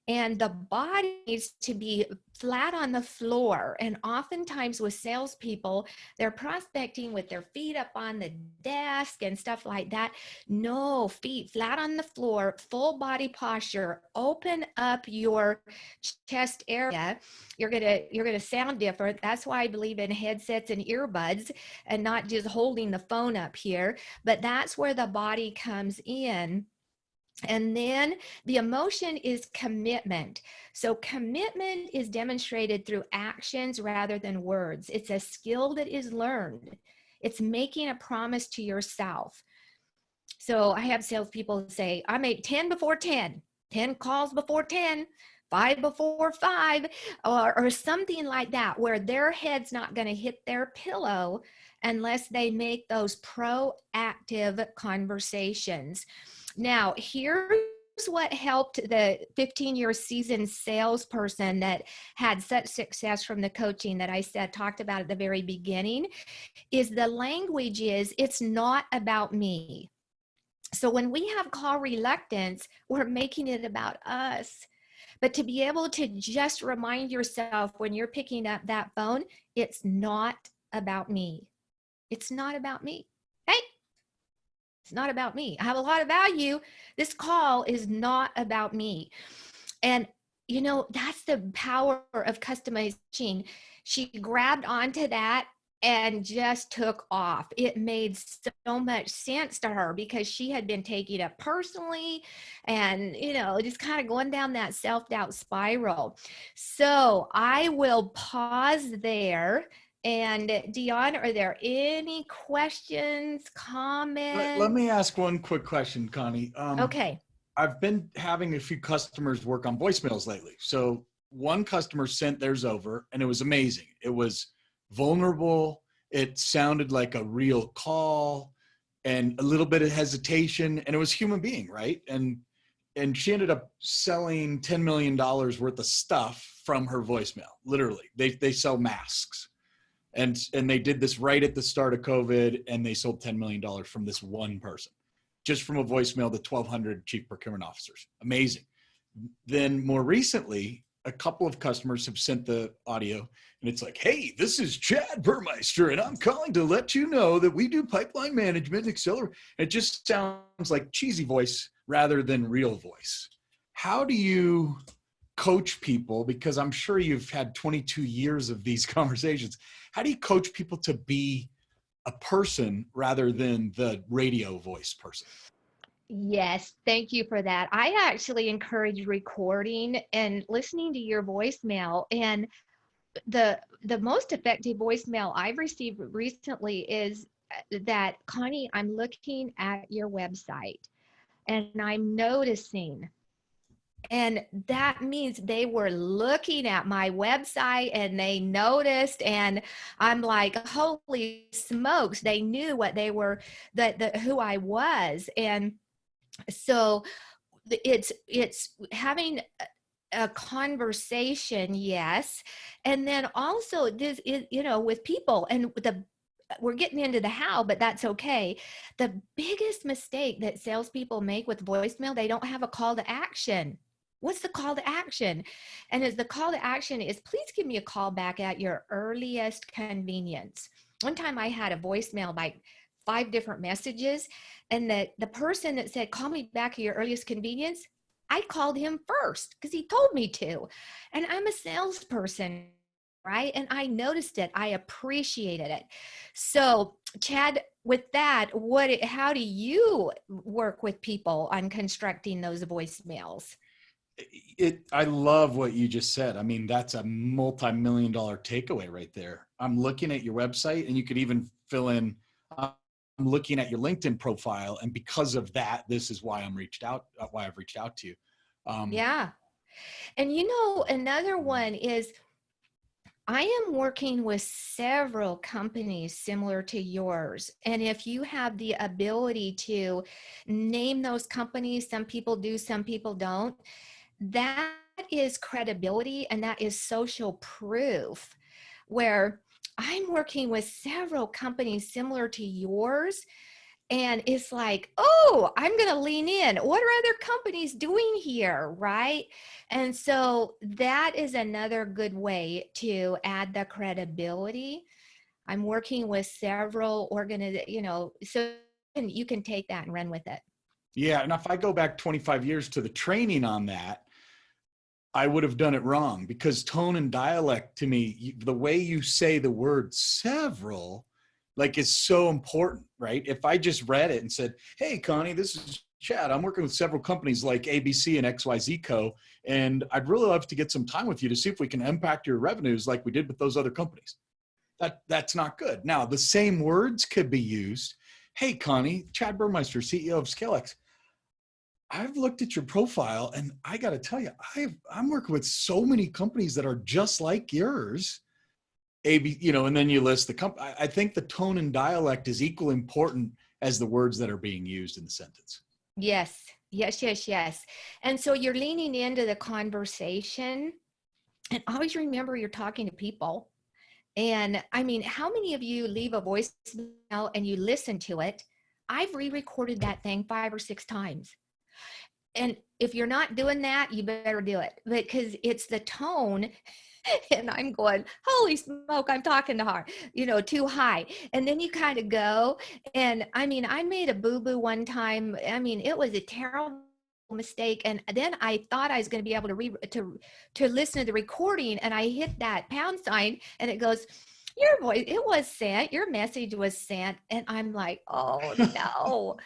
And the body needs to be flat on the floor. And oftentimes with salespeople, they're prospecting with their feet up on the desk and stuff like that. No, feet flat on the floor, full body posture. Open up your chest area. You're gonna sound different. That's why I believe in headsets and earbuds and not just holding the phone up here. But that's where the body comes in. And then the emotion is commitment. So commitment is demonstrated through actions rather than words. It's a skill that is learned. It's making a promise to yourself. So I have salespeople say, I make 10 before 10, 10 calls before 10, 5 before 5 or something like that, where their head's not going to hit their pillow unless they make those proactive conversations. Now, here's what helped the 15-year seasoned salesperson that had such success from the coaching that I talked about at the very beginning, is the language is, it's not about me. So when we have call reluctance, we're making it about us. But to be able to just remind yourself when you're picking up that phone, it's not about me. It's not about me. Hey, it's not about me. I have a lot of value. This call is not about me. And, you know, that's the power of customization. She grabbed onto that and just took off. It made so much sense to her because she had been taking it personally and, you know, just kind of going down that self-doubt spiral. So I will pause there. And Dionne, are there any questions, comments? Let me ask one quick question, Connie. Okay. I've been having a few customers work on voicemails lately. So one customer sent theirs over and it was amazing. It was vulnerable. It sounded like a real call and a little bit of hesitation, and it was human being, right? And she ended up selling $10 million worth of stuff from her voicemail. Literally, they sell masks. And they did this right at the start of COVID, and they sold $10 million from this one person, just from a voicemail to 1,200 chief procurement officers. Amazing. Then more recently, a couple of customers have sent the audio, and it's like, hey, this is Chad Burmeister, and I'm calling to let you know that we do pipeline management, accelerate. It just sounds like cheesy voice rather than real voice. How do you coach people? Because I'm sure you've had 22 years of these conversations. How do you coach people to be a person rather than the radio voice person? Yes, thank you for that. I actually encourage recording and listening to your voicemail. And the most effective voicemail I've received recently is that, Connie, I'm looking at your website and I'm noticing. And that means they were looking at my website and they noticed, and I'm like, holy smokes, they knew what they were, who I was. And so it's having a conversation, yes. And then also this is, you know, with people, and we're getting into the how, but that's okay. The biggest mistake that salespeople make with voicemail, they don't have a call to action. What's the call to action? And as the call to action is, please give me a call back at your earliest convenience. One time I had a voicemail like 5 different messages, and the person that said, call me back at your earliest convenience, I called him first because he told me to. And I'm a salesperson, right? And I noticed it. I appreciated it. So Chad, with that, how do you work with people on constructing those voicemails? I love what you just said. I mean, that's a multi-million-dollar takeaway right there. I'm looking at your website, and you could even fill in, I'm looking at your LinkedIn profile, and because of that, this is why I've reached out to you. Yeah. And you know, another one is, I am working with several companies similar to yours. And if you have the ability to name those companies, some people do, some people don't, that is credibility and that is social proof, where I'm working with several companies similar to yours. And it's like, oh, I'm going to lean in. What are other companies doing here, right? And so that is another good way to add the credibility. I'm working with several organizations, you know, so you can take that and run with it. Yeah, and if I go back 25 years to the training on that, I would have done it wrong, because tone and dialect, to me, the way you say the word several, like, is so important, right? If I just read it and said, hey, Connie, this is Chad. I'm working with several companies like ABC and XYZ Co. And I'd really love to get some time with you to see if we can impact your revenues like we did with those other companies. That's not good. Now, the same words could be used. Hey, Connie, Chad Burmeister, CEO of ScaleX. I've looked at your profile and I got to tell you, I'm working with so many companies that are just like yours. And then you list the company. I think the tone and dialect is equally important as the words that are being used in the sentence. Yes, yes, yes, yes. And so you're leaning into the conversation, and always remember you're talking to people. And I mean, how many of you leave a voicemail and you listen to it? I've re-recorded that thing 5 or 6 times. And if you're not doing that, you better do it, because it's the tone. And I'm going, holy smoke, I'm talking to her, too high. And then you kind of go. And I mean, I made a boo-boo one time. I mean, it was a terrible mistake. And then I thought I was going to be able to listen to the recording. And I hit that pound sign and it goes, your voice, it was sent, your message was sent. And I'm like, oh no,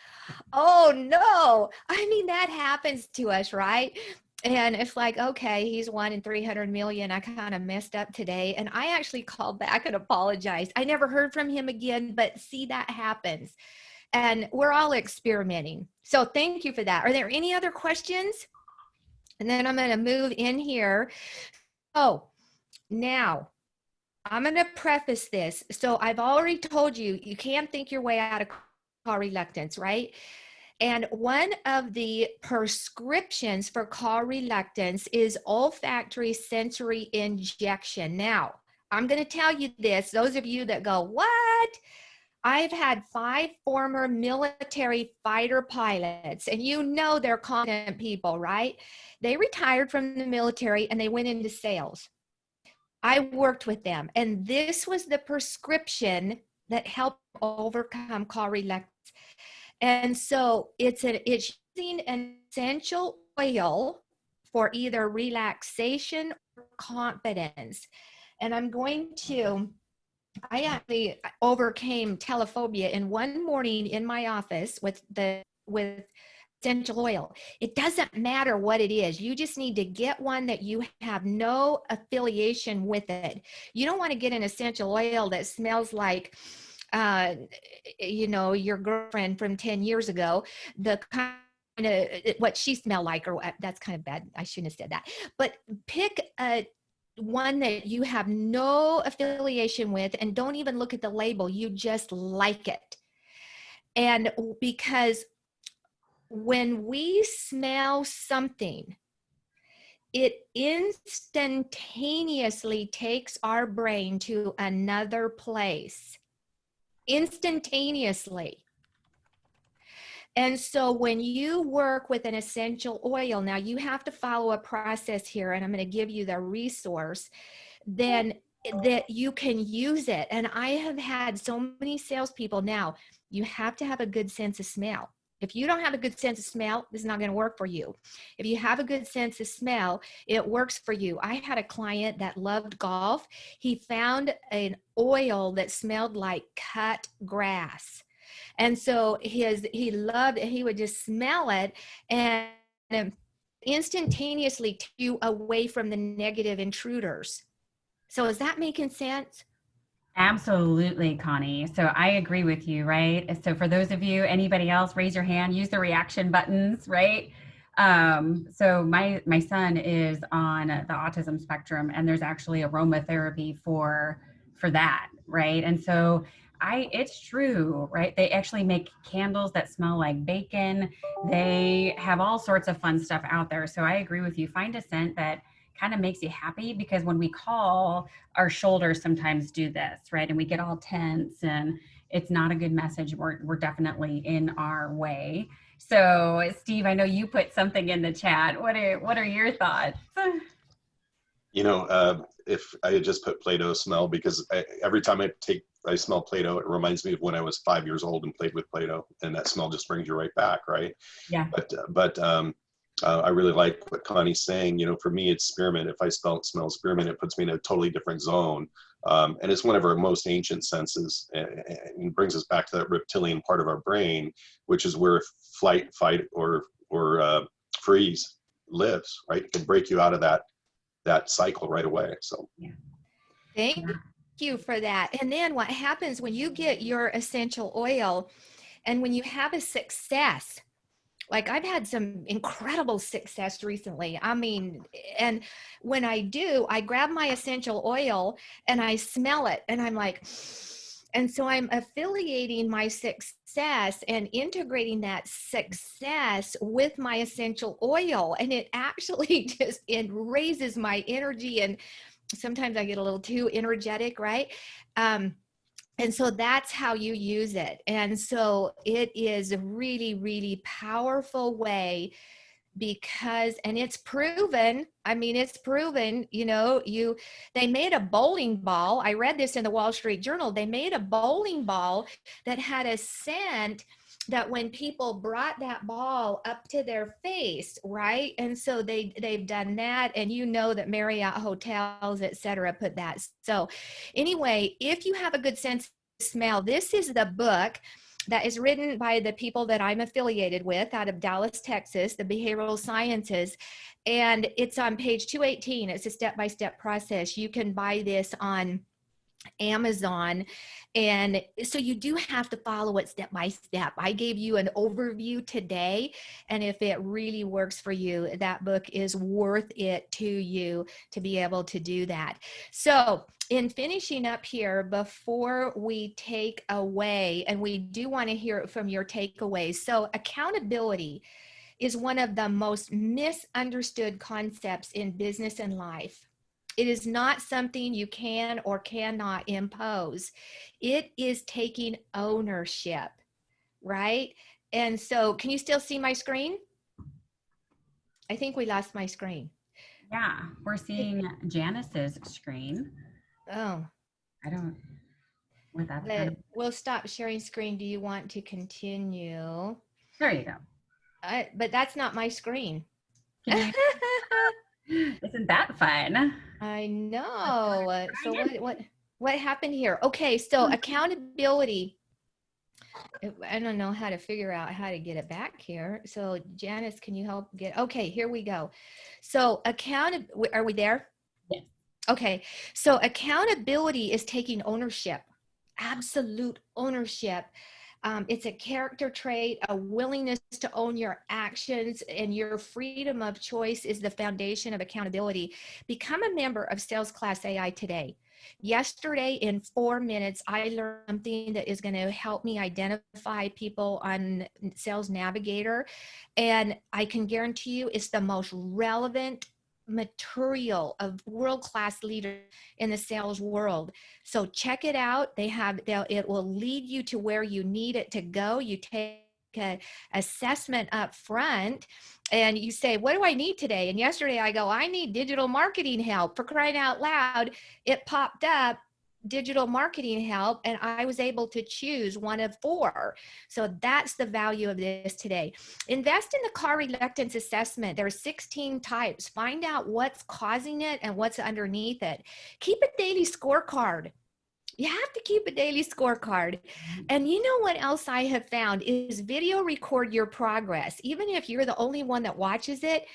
oh no. I mean, that happens to us, right? And it's like, okay, he's 1 in 300 million. I kind of messed up today. And I actually called back and apologized. I never heard from him again, but see, that happens. And we're all experimenting. So thank you for that. Are there any other questions? And then I'm going to move in here. Oh, now I'm going to preface this. So I've already told you, you can't think your way out of call reluctance, right? And one of the prescriptions for call reluctance is olfactory sensory injection. Now, I'm going to tell you this, those of you that go, what? I've had 5 former military fighter pilots, and they're competent people, right? They retired from the military and they went into sales. I worked with them, and this was the prescription that helped overcome call reluctance. And so it's using an essential oil for either relaxation or confidence. And I actually overcame telephobia in one morning in my office with essential oil. It doesn't matter what it is. You just need to get one that you have no affiliation with it. You don't want to get an essential oil that smells like your girlfriend from 10 years ago, the kind of what she smelled like, or that's kind of bad. I shouldn't have said that, but pick one that you have no affiliation with and don't even look at the label. You just like it. And because when we smell something, it instantaneously takes our brain to another place. Instantaneously. And so when you work with an essential oil, now you have to follow a process here, and I'm going to give you the resource, then that you can use it. And I have had so many salespeople. Now, you have to have a good sense of smell. If you don't have a good sense of smell, this is not going to work for you. If you have a good sense of smell, it works for you. I had a client that loved golf. He found an oil that smelled like cut grass. And so he loved it. He would just smell it and instantaneously take you away from the negative intruders. So is that making sense? Absolutely, Connie. So I agree with you, right? So for those of you, anybody else, raise your hand, use the reaction buttons, right? So my son is on the autism spectrum, and there's actually aromatherapy for that, right? And so it's true, right? They actually make candles that smell like bacon. They have all sorts of fun stuff out there. So I agree with you. Find a scent that kind of makes you happy, because when we call, our shoulders sometimes do this, right? And we get all tense, and it's not a good message. We're definitely in our way. So Steve, I know you put something in the chat. What are your thoughts? If I had just put Play-Doh smell, because every time I smell Play-Doh, it reminds me of when I was 5 years old and played with Play-Doh, and that smell just brings you right back, right? Yeah. But I really like what Connie's saying. For me, it's spearmint. If I smell spearmint, it puts me in a totally different zone. And it's one of our most ancient senses, and brings us back to that reptilian part of our brain, which is where flight, fight, or freeze lives, right? It can break you out of that cycle right away. So yeah. Thank you for that. And then what happens when you get your essential oil, and when you have a success, Like I've had some incredible success recently. I mean, and when I do, I grab my essential oil and I smell it and I'm like, and so I'm affiliating my success and integrating that success with my essential oil. And it actually just, it raises my energy. And sometimes I get a little too energetic, right? And so that's how you use it. And so it is a really, really powerful way because, and it's proven, I mean, it's proven, you know, they made a bowling ball. I read this in the Wall Street Journal. They made a bowling ball that had a scent that when people brought that ball up to their face, right? And so they've done that. And you know that Marriott hotels, et cetera, put that. So anyway, if you have a good sense of smell, this is the book that is written by the people that I'm affiliated with out of Dallas, Texas, the behavioral sciences. And it's on page 218. It's a step-by-step process. You can buy this on Amazon. And so you do have to follow it step by step. I gave you an overview today. And if it really works for you, that book is worth it to you to be able to do that. So in finishing up here, before we take away, and we do want to hear from your takeaways. So accountability is one of the most misunderstood concepts in business and life. It is not something you can or cannot impose. It is taking ownership, right? And so can you still see my screen? I think we lost my screen. Yeah, we're seeing Janice's screen. Oh. I don't, what that's But kind of, we'll stop sharing screen. Do you want to continue? there you go. But that's not my screen. Can you, isn't that fun? I know. So what happened here? Okay, so accountability. I don't know how to figure out how to get it back here. So Janice, can you help get? Okay, here we go. So are we there? Yes. Okay, so accountability is taking ownership, absolute ownership. It's a character trait, a willingness to own your actions, and your freedom of choice is the foundation of accountability. Become a member of SalesClass AI today. Yesterday, in 4 minutes, I learned something that is going to help me identify people on Sales Navigator. And I can guarantee you it's the most relevant material of world-class leaders in the sales world. So check it out. It will lead you to where you need it to go. You take an assessment up front and you say, what do I need today? And yesterday I go, I need digital marketing help. For crying out loud, it popped up digital marketing help, and I was able to choose one of 4. So that's the value of this today. Invest in the car reluctance assessment. There are 16 types. Find out what's causing it and what's underneath it. Keep a daily scorecard. You have to keep a daily scorecard. And you know what else I have found is video record your progress. Even if you're the only one that watches it,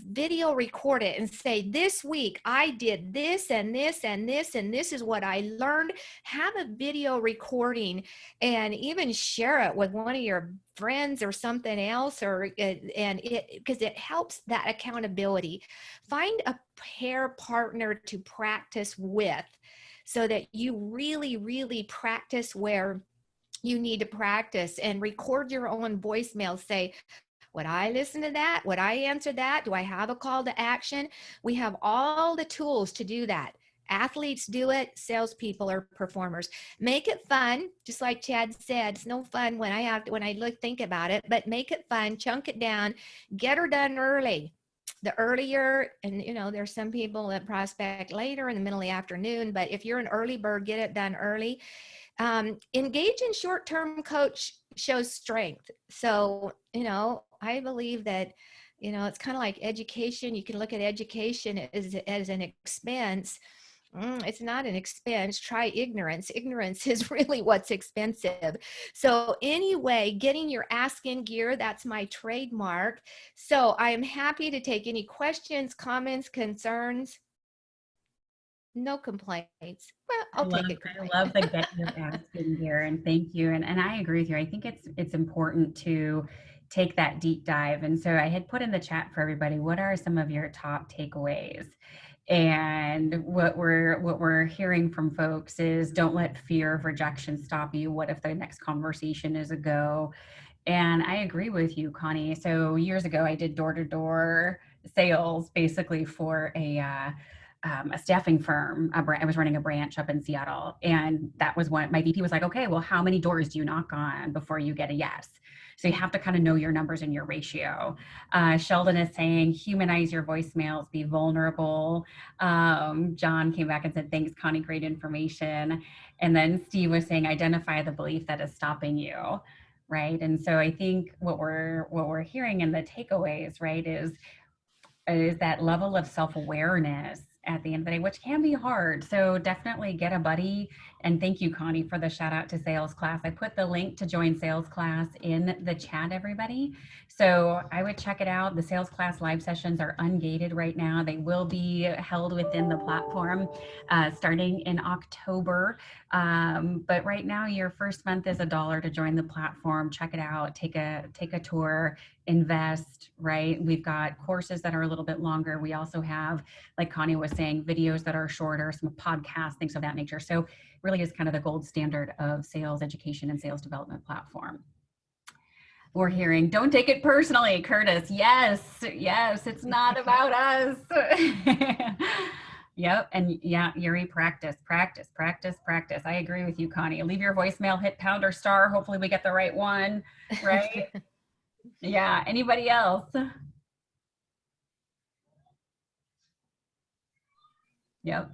video record it and say, this week I did this and this and this, and this is what I learned. Have a video recording and even share it with one of your friends or something else, because it helps that accountability. Find a pair partner to practice with so that you really, really practice where you need to practice, and record your own voicemail. Say, would I listen to that? Would I answer that? Do I have a call to action? We have all the tools to do that. Athletes do it. Salespeople are performers. Make it fun. Just like Chad said, it's no fun when I think about it, but make it fun, chunk it down, get her done early. The earlier, and there's some people that prospect later in the middle of the afternoon, but if you're an early bird, get it done early. Engage in short-term coach shows strength. So, I believe that, it's kind of like education. You can look at education as an expense. It's not an expense. Try ignorance. Ignorance is really what's expensive. So anyway, getting your ask in gear, that's my trademark. So I am happy to take any questions, comments, concerns. No complaints. Well, I'll take it. I love the get your ass in here, and thank you. And I agree with you. I think it's important to take that deep dive. And so I had put in the chat for everybody, what are some of your top takeaways? And what we're hearing from folks is, don't let fear of rejection stop you. What if the next conversation is a go? And I agree with you, Connie. So years ago, I did door-to-door sales basically for a staffing firm. I was running a branch up in Seattle. And that was what my VP was like, okay, well, how many doors do you knock on before you get a yes? So you have to kind of know your numbers and your ratio. Sheldon is saying, humanize your voicemails, be vulnerable. John came back and said, thanks, Connie, great information. And then Steve was saying, identify the belief that is stopping you. Right. And so I think what we're hearing in the takeaways, right, is that level of self-awareness at the end of the day, which can be hard. So definitely get a buddy. And thank you, Connie, for the shout out to SalesClass. I put the link to join SalesClass in the chat, everybody. So I would check it out. The SalesClass live sessions are ungated right now. They will be held within the platform starting in October. But right now, your first month is $1 to join the platform. Check it out. Take a tour. Invest, right? We've got courses that are a little bit longer. We also have, like Connie was saying, videos that are shorter, some podcasts, things of that nature. So it really is kind of the gold standard of sales education and sales development platform. We're hearing, don't take it personally, Curtis. Yes, it's not about us. Yep. And yeah, Yuri, practice. I agree with you, Connie. Leave your voicemail, hit pound or star. Hopefully we get the right one, right? Yeah. Anybody else? Yep.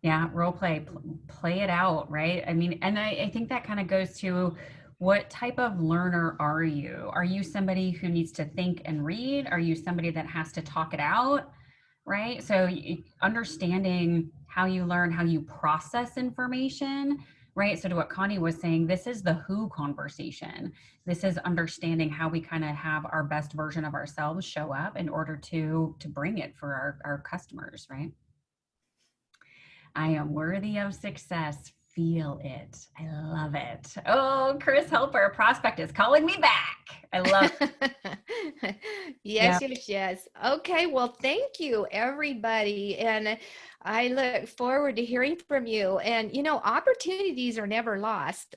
Yeah. Role play, play it out. Right. I mean, and I think that kind of goes to, what type of learner are you? Are you somebody who needs to think and read? Are you somebody that has to talk it out? Right. So understanding how you learn, how you process information. Right. So to what Connie was saying, this is the who conversation. This is understanding how we kind of have our best version of ourselves show up in order to bring it for our customers. Right. I am worthy of success. Feel it. I love it. Oh, Chris Helper, prospect is calling me back. I love it. Yes. Okay. Well, thank you, everybody. And I look forward to hearing from you. And, opportunities are never lost.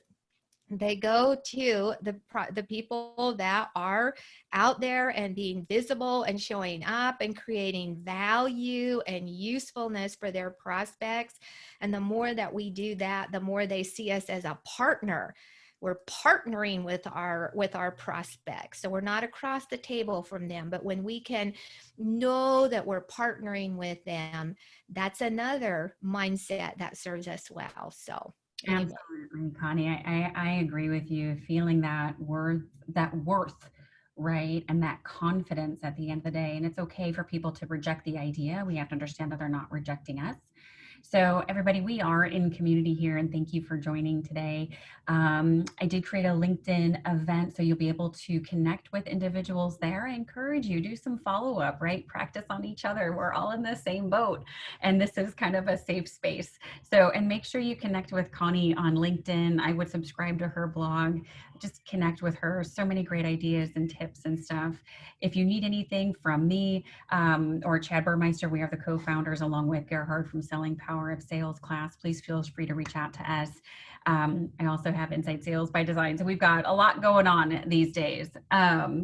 They go to the people that are out there and being visible and showing up and creating value and usefulness for their prospects. And the more that we do that, the more they see us as a partner. We're partnering with our prospects. So we're not across the table from them, but when we can know that we're partnering with them, that's another mindset that serves us well. So anyway. Absolutely, Connie. I agree with you. Feeling that worth, right? And that confidence at the end of the day. And it's okay for people to reject the idea. We have to understand that they're not rejecting us. So everybody, we are in community here, and thank you for joining today. I did create a LinkedIn event, so you'll be able to connect with individuals there. I encourage you, do some follow-up, right? Practice on each other. We're all in the same boat, and this is kind of a safe space. So, and make sure you connect with Connie on LinkedIn. I would subscribe to her blog. Just connect with her. So many great ideas and tips and stuff. If you need anything from me or Chad Burmeister, we are the co-founders along with Gerhard from Selling Power of SalesClass. Please feel free to reach out to us. I also have Inside Sales by Design. So we've got a lot going on these days,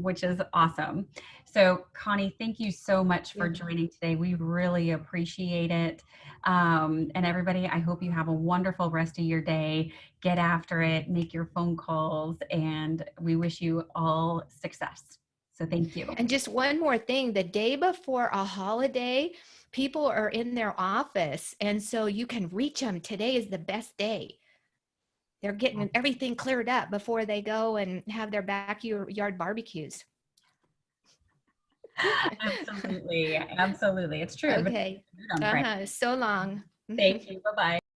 which is awesome. So Connie, thank you so much for joining today. We really appreciate it. And everybody, I hope you have a wonderful rest of your day. Get after it, make your phone calls, and we wish you all success. So thank you. And just one more thing, the day before a holiday, people are in their office, and so you can reach them. Today is the best day. They're getting everything cleared up before they go and have their backyard barbecues. Absolutely. It's true. Okay. So long. Thank you. Bye-bye.